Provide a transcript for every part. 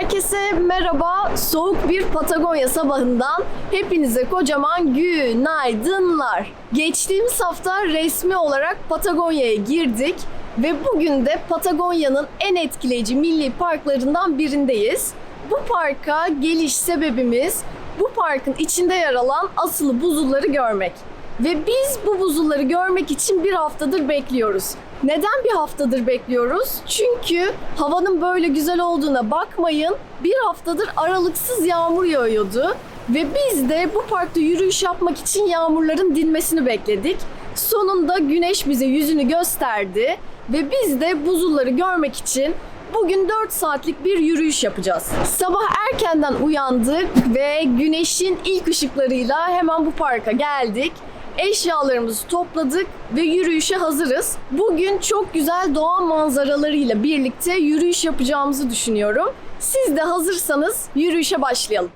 Herkese merhaba. Soğuk bir Patagonya sabahından hepinize kocaman günaydınlar. Geçtiğimiz hafta resmi olarak Patagonya'ya girdik ve bugün de Patagonya'nın en etkileyici milli parklarından birindeyiz. Bu parka geliş sebebimiz bu parkın içinde yer alan asılı buzulları görmek. Ve biz bu buzulları görmek için bir haftadır bekliyoruz. Neden bir haftadır bekliyoruz? Çünkü havanın böyle güzel olduğuna bakmayın. Bir haftadır aralıksız yağmur yağıyordu. Ve biz de bu parkta yürüyüş yapmak için yağmurların dinmesini bekledik. Sonunda güneş bize yüzünü gösterdi. Ve biz de buzulları görmek için bugün 4 saatlik bir yürüyüş yapacağız. Sabah erkenden uyandık ve güneşin ilk ışıklarıyla hemen bu parka geldik. Eşyalarımızı topladık ve yürüyüşe hazırız. Bugün çok güzel doğa manzaralarıyla birlikte yürüyüş yapacağımızı düşünüyorum. Siz de hazırsanız yürüyüşe başlayalım.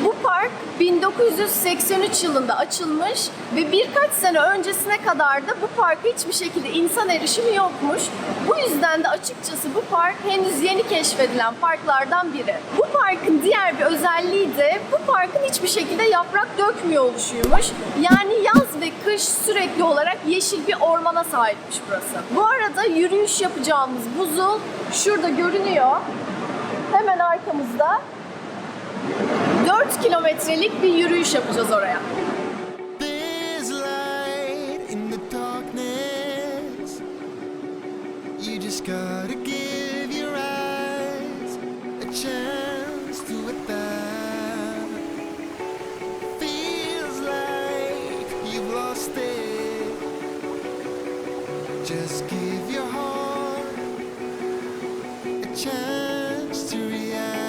Bu park 1983 yılında açılmış ve birkaç sene öncesine kadar da bu parka hiçbir şekilde insan erişimi yokmuş. Bu yüzden de açıkçası bu park henüz yeni keşfedilen parklardan biri. Bu parkın diğer bir özelliği de bu parkın hiçbir şekilde yaprak dökmüyor oluşuymuş. Yani yaz ve kış sürekli olarak yeşil bir ormana sahipmiş burası. Bu arada yürüyüş yapacağımız buzul şurada görünüyor. Hemen arkamızda. 4 kilometrelik bir yürüyüş yapacağız oraya. There's light in the darkness. You just gotta give your eyes a chance to adapt. Feels like you've lost it. Just give your heart a chance to react.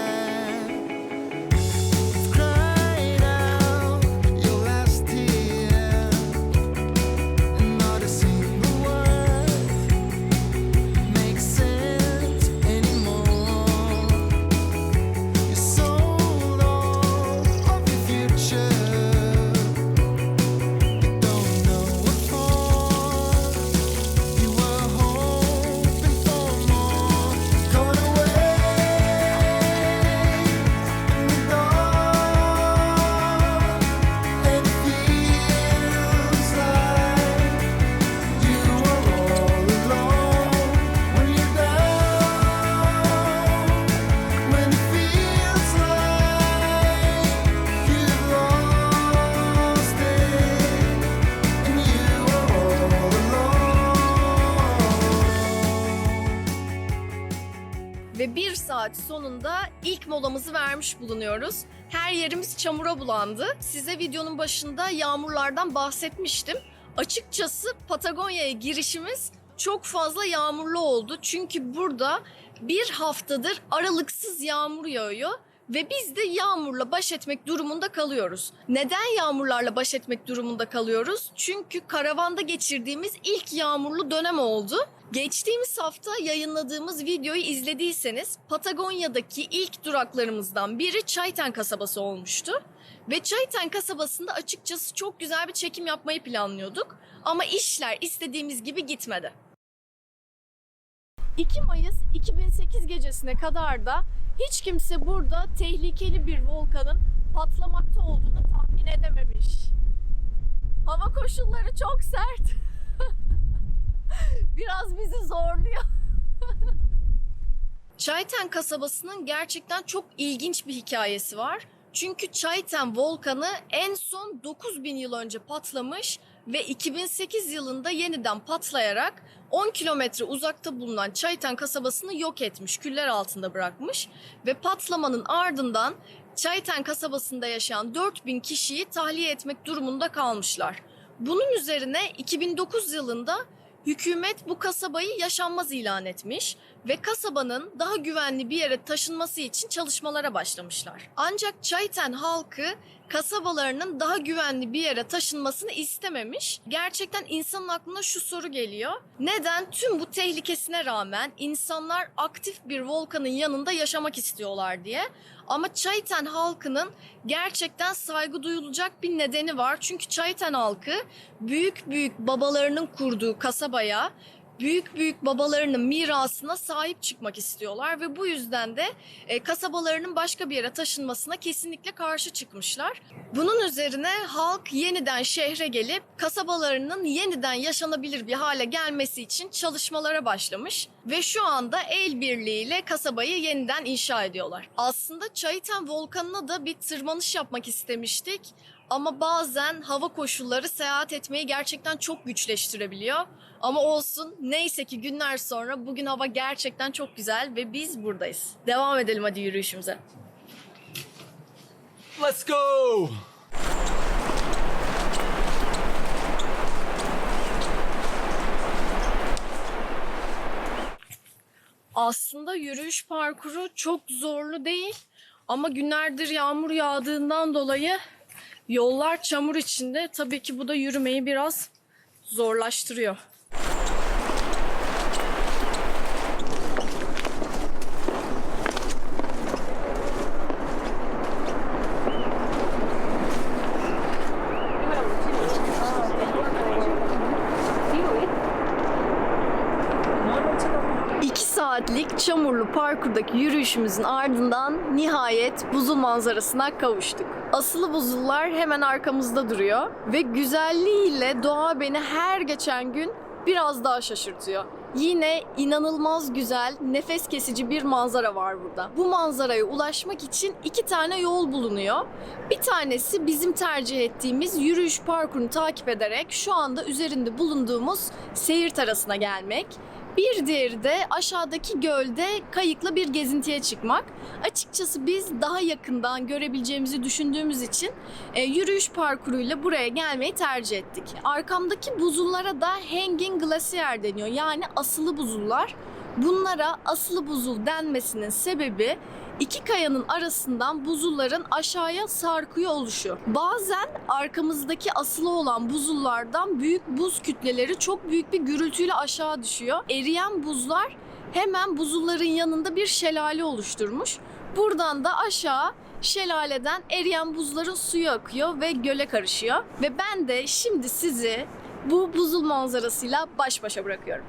Ve 1 saat sonunda ilk molamızı vermiş bulunuyoruz. Her yerimiz çamura bulandı. Size videonun başında yağmurlardan bahsetmiştim. Açıkçası Patagonya'ya girişimiz çok fazla yağmurlu oldu. Çünkü burada bir haftadır aralıksız yağmur yağıyor. Ve biz de yağmurla baş etmek durumunda kalıyoruz. Neden yağmurlarla baş etmek durumunda kalıyoruz? Çünkü karavanda geçirdiğimiz ilk yağmurlu dönem oldu. Geçtiğimiz hafta yayınladığımız videoyu izlediyseniz Patagonya'daki ilk duraklarımızdan biri Chaiten kasabası olmuştu. Ve Chaiten kasabasında açıkçası çok güzel bir çekim yapmayı planlıyorduk. Ama işler istediğimiz gibi gitmedi. 2 Mayıs 2008 gecesine kadar da hiç kimse burada tehlikeli bir volkanın patlamakta olduğunu tahmin edememiş. Hava koşulları çok sert. Biraz bizi zorluyor. Chaiten kasabasının gerçekten çok ilginç bir hikayesi var. Çünkü Chaiten volkanı en son 9000 yıl önce patlamış ve 2008 yılında yeniden patlayarak 10 kilometre uzakta bulunan Chaiten kasabasını yok etmiş, küller altında bırakmış ve patlamanın ardından Chaiten kasabasında yaşayan 4000 kişiyi tahliye etmek durumunda kalmışlar. Bunun üzerine 2009 yılında hükümet bu kasabayı yaşanmaz ilan etmiş ve kasabanın daha güvenli bir yere taşınması için çalışmalara başlamışlar. Ancak Chaiten halkı kasabalarının daha güvenli bir yere taşınmasını istememiş. Gerçekten insanın aklına şu soru geliyor. Neden tüm bu tehlikesine rağmen insanlar aktif bir volkanın yanında yaşamak istiyorlar diye. Ama Çayten halkının gerçekten saygı duyulacak bir nedeni var. Çünkü Çayten halkı büyük büyük babalarının kurduğu kasabaya, büyük büyük babalarının mirasına sahip çıkmak istiyorlar ve bu yüzden de kasabalarının başka bir yere taşınmasına kesinlikle karşı çıkmışlar. Bunun üzerine halk yeniden şehre gelip kasabalarının yeniden yaşanabilir bir hale gelmesi için çalışmalara başlamış ve şu anda el birliğiyle kasabayı yeniden inşa ediyorlar. Aslında Çayiten volkanına da bir tırmanış yapmak istemiştik. Ama bazen hava koşulları seyahat etmeyi gerçekten çok güçleştirebiliyor. Ama olsun, neyse ki günler sonra bugün hava gerçekten çok güzel ve biz buradayız. Devam edelim hadi yürüyüşümüze. Let's go! Aslında yürüyüş parkuru çok zorlu değil. Ama günlerdir yağmur yağdığından dolayı yollar çamur içinde. Tabii ki bu da yürümeyi biraz zorlaştırıyor. Saatlik çamurlu parkurdaki yürüyüşümüzün ardından nihayet buzul manzarasına kavuştuk. Asılı buzullar hemen arkamızda duruyor ve güzelliğiyle doğa beni her geçen gün biraz daha şaşırtıyor. Yine inanılmaz güzel, nefes kesici bir manzara var burada. Bu manzaraya ulaşmak için 2 tane yol bulunuyor. Bir tanesi bizim tercih ettiğimiz yürüyüş parkurunu takip ederek şu anda üzerinde bulunduğumuz seyir terasına gelmek. Bir diğeri de aşağıdaki gölde kayıkla bir gezintiye çıkmak. Açıkçası biz daha yakından görebileceğimizi düşündüğümüz için yürüyüş parkuruyla buraya gelmeyi tercih ettik. Arkamdaki buzullara da Hanging Glacier deniyor. Yani asılı buzullar. Bunlara asılı buzul denmesinin sebebi iki kayanın arasından buzulların aşağıya sarkıyor oluşu. Bazen arkamızdaki asılı olan buzullardan büyük buz kütleleri çok büyük bir gürültüyle aşağı düşüyor. Eriyen buzlar hemen buzulların yanında bir şelale oluşturmuş. Buradan da aşağı şelaleden eriyen buzların suyu akıyor ve göle karışıyor. Ve ben de şimdi sizi bu buzul manzarasıyla baş başa bırakıyorum.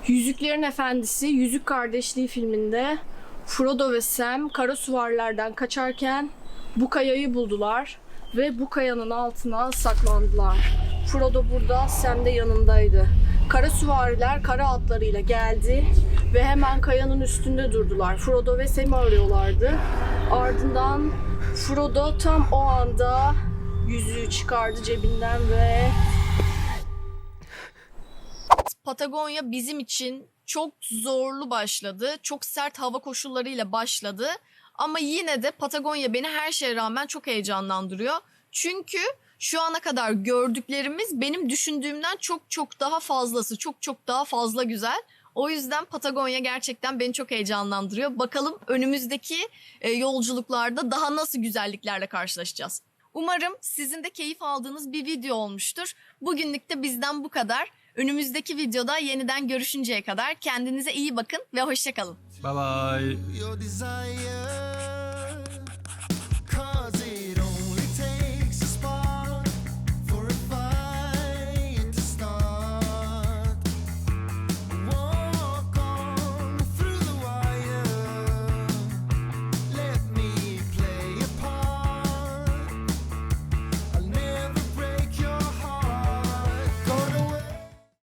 Yüzüklerin Efendisi, Yüzük Kardeşliği filminde Frodo ve Sam kara süvarilerden kaçarken bu kayayı buldular ve bu kayanın altına saklandılar. Frodo burada, Sam de yanındaydı. Kara süvariler kara atlarıyla geldi ve hemen kayanın üstünde durdular. Frodo ve Sam'i arıyorlardı. Ardından Frodo tam o anda yüzüğü çıkardı cebinden ve Patagonya bizim için çok zorlu başladı. Çok sert hava koşullarıyla başladı. Ama yine de Patagonya beni her şeye rağmen çok heyecanlandırıyor. Çünkü şu ana kadar gördüklerimiz benim düşündüğümden çok daha fazlası, çok daha fazla güzel. O yüzden Patagonya gerçekten beni çok heyecanlandırıyor. Bakalım önümüzdeki yolculuklarda daha nasıl güzelliklerle karşılaşacağız. Umarım sizin de keyif aldığınız bir video olmuştur. Bugünlük de bizden bu kadar. Önümüzdeki videoda yeniden görüşünceye kadar kendinize iyi bakın ve hoşça kalın. Bye bye. Your desire